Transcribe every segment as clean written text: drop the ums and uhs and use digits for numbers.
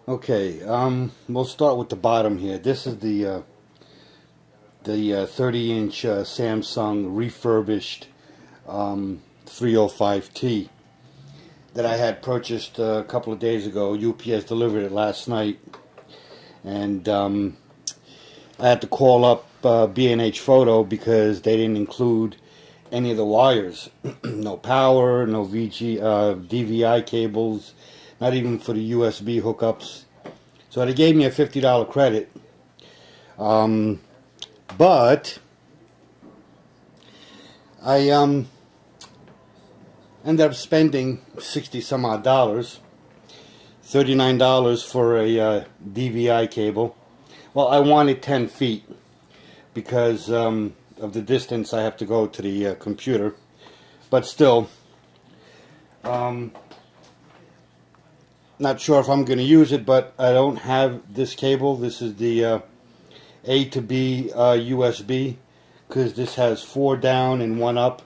Okay, we'll start with the bottom here. This is the 30-inch Samsung refurbished 305T that I had purchased a couple of days ago. UPS delivered it last night, and I had to call up B&H Photo because they didn't include any of the wires. No power, no DVI cables, not even for the USB hookups. So they gave me a $50 credit. But I ended up spending 60 some odd dollars, $39 for a DVI cable. Well, I wanted 10 feet because of the distance I have to go to the computer, but still, not sure if I'm going to use it, but I don't have this cable. This is the A to B USB, because this has 4 down and 1 up,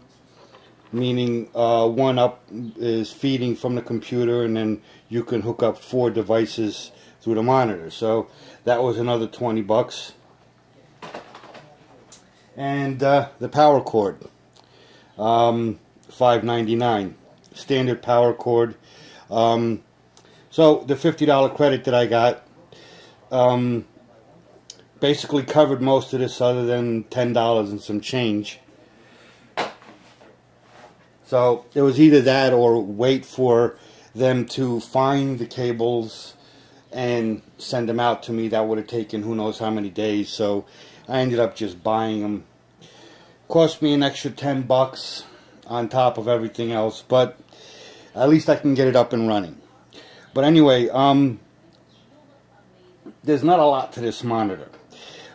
meaning 1 up is feeding from the computer, and then you can hook up 4 devices through the monitor. So that was another 20 bucks. And the power cord, $5.99, standard power cord. So the $50 credit that I got basically covered most of this, other than $10 and some change. So it was either that or wait for them to find the cables and send them out to me. That would have taken who knows how many days. So I ended up just buying them. Cost me an extra 10 bucks on top of everything else, but at least I can get it up and running. But anyway, there's not a lot to this monitor.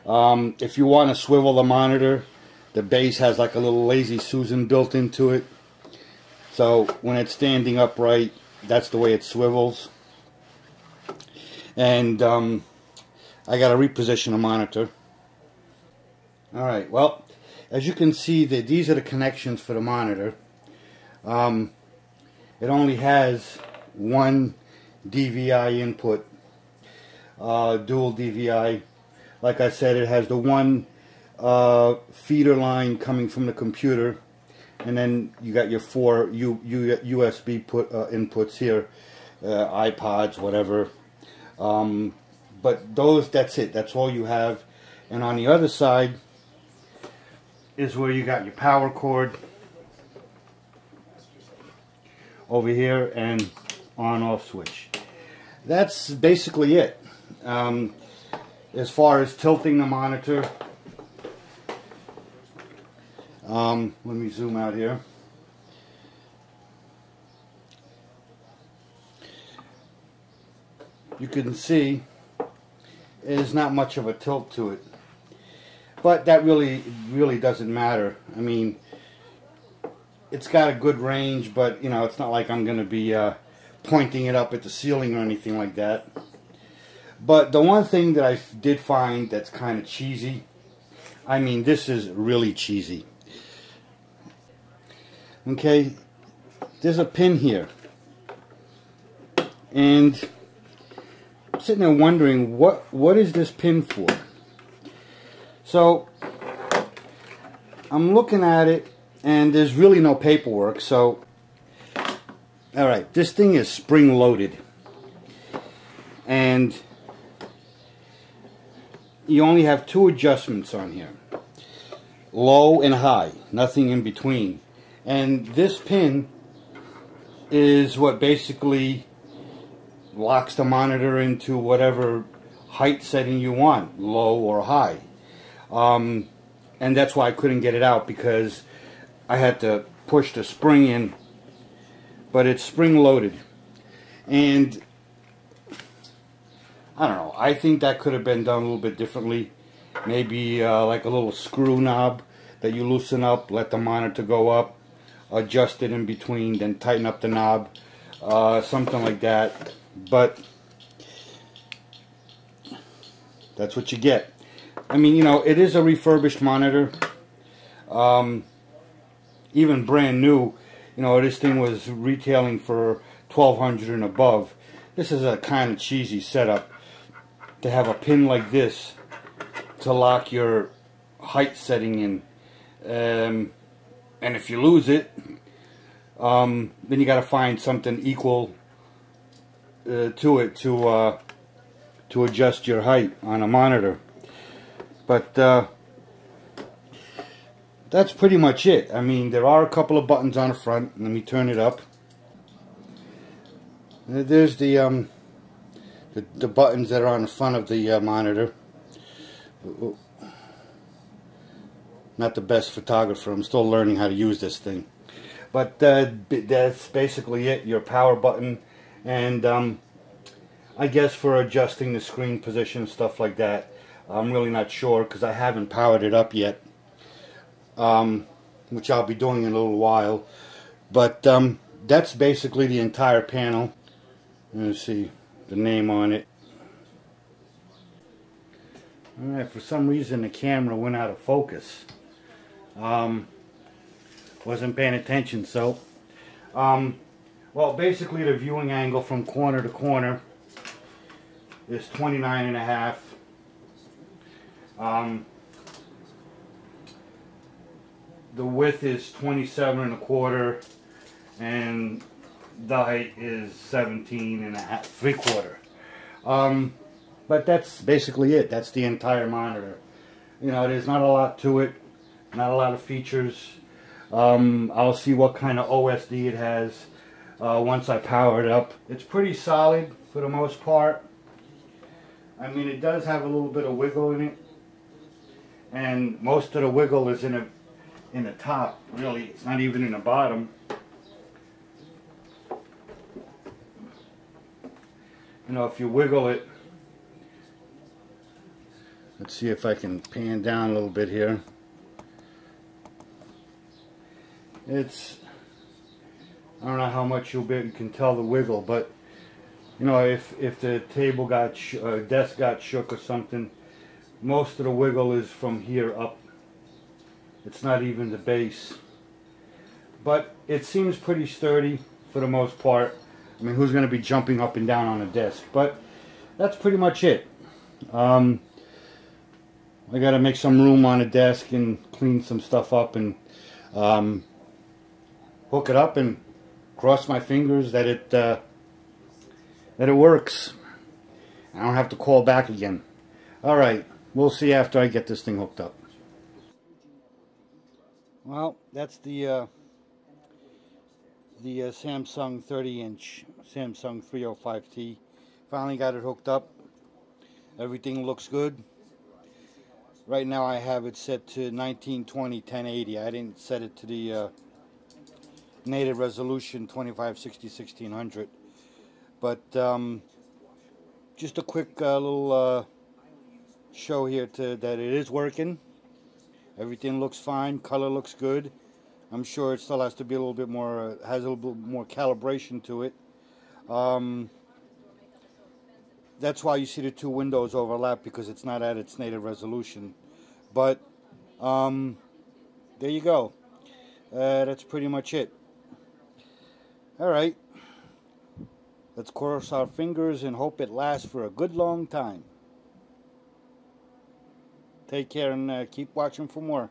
If you want to swivel the monitor, the base has like a little Lazy Susan built into it. So when it's standing upright, that's the way it swivels. And I got to reposition the monitor. Alright, well, as you can see, these are the connections for the monitor. It only has one DVI input, dual DVI. Like I said, it has the one feeder line coming from the computer, and then you got your 4 USB inputs here, iPods, whatever. But that's it. That's all you have. And on the other side is where you got your power cord over here and on-off switch. That's basically it. As far as tilting the monitor, let me zoom out here. You can see there's not much of a tilt to it, but that really doesn't matter. I mean, it's got a good range, but you know, it's not like I'm going to be pointing it up at the ceiling or anything like that. But the one thing that I did find that's kind of cheesy, I mean, this is really cheesy. Okay, there's a pin here, and I'm sitting there wondering what is this pin for. So I'm looking at it, and there's really no paperwork. So alright, this thing is spring loaded, and you only have 2 adjustments on here, low and high, nothing in between. And this pin is what basically locks the monitor into whatever height setting you want, low or high. And that's why I couldn't get it out, because I had to push the spring in, but it's spring loaded. And I don't know, I think that could have been done a little bit differently. Maybe like a little screw knob that you loosen up, let the monitor go up, adjust it in between, then tighten up the knob, something like that. But that's what you get. I mean, you know, it is a refurbished monitor. Even brand new, you know, this thing was retailing for $1,200 and above. This is a kind of cheesy setup to have a pin like this to lock your height setting in. And if you lose it, then you got to find something equal to it to adjust your height on a monitor. But that's pretty much it. I mean, there are a couple of buttons on the front. Let me turn it up. There's the buttons that are on the front of the monitor. Not the best photographer. I'm still learning how to use this thing. But that's basically it. Your power button, and I guess for adjusting the screen position, stuff like that. I'm really not sure because I haven't powered it up yet, which I'll be doing in a little while. But that's basically the entire panel. Let's see the name on it. Alright, for some reason the camera went out of focus. Wasn't paying attention, so well, basically the viewing angle from corner to corner is 29.5. The width is 27.25, and the height is 17.5 3/4. But that's basically it. That's the entire monitor. You know, there's not a lot to it, not a lot of features. I'll see what kind of OSD it has once I power it up. It's pretty solid for the most part. I mean, it does have a little bit of wiggle in it, and most of the wiggle is in the top. Really, it's not even in the bottom. You know, if you wiggle it, let's see if I can pan down a little bit here. It's, I don't know how much you can tell the wiggle, but you know, if the table got desk got shook or something, most of the wiggle is from here up. It's not even the base, but it seems pretty sturdy for the most part. I mean, who's going to be jumping up and down on a desk? But that's pretty much it. I got to make some room on the desk and clean some stuff up and hook it up and cross my fingers that it works. I don't have to call back again. All right, we'll see after I get this thing hooked up. Well, that's the Samsung 30-inch Samsung 305T. Finally got it hooked up. Everything looks good. Right now I have it set to 1920 1080. I didn't set it to the native resolution 2560 1600. But just a quick little show here that it is working. Everything looks fine. Color looks good. I'm sure it still has to be a little bit more, has a little bit more calibration to it. That's why you see the two windows overlap, because it's not at its native resolution. But there you go. That's pretty much it. Alright. Let's cross our fingers and hope it lasts for a good long time. Take care and keep watching for more.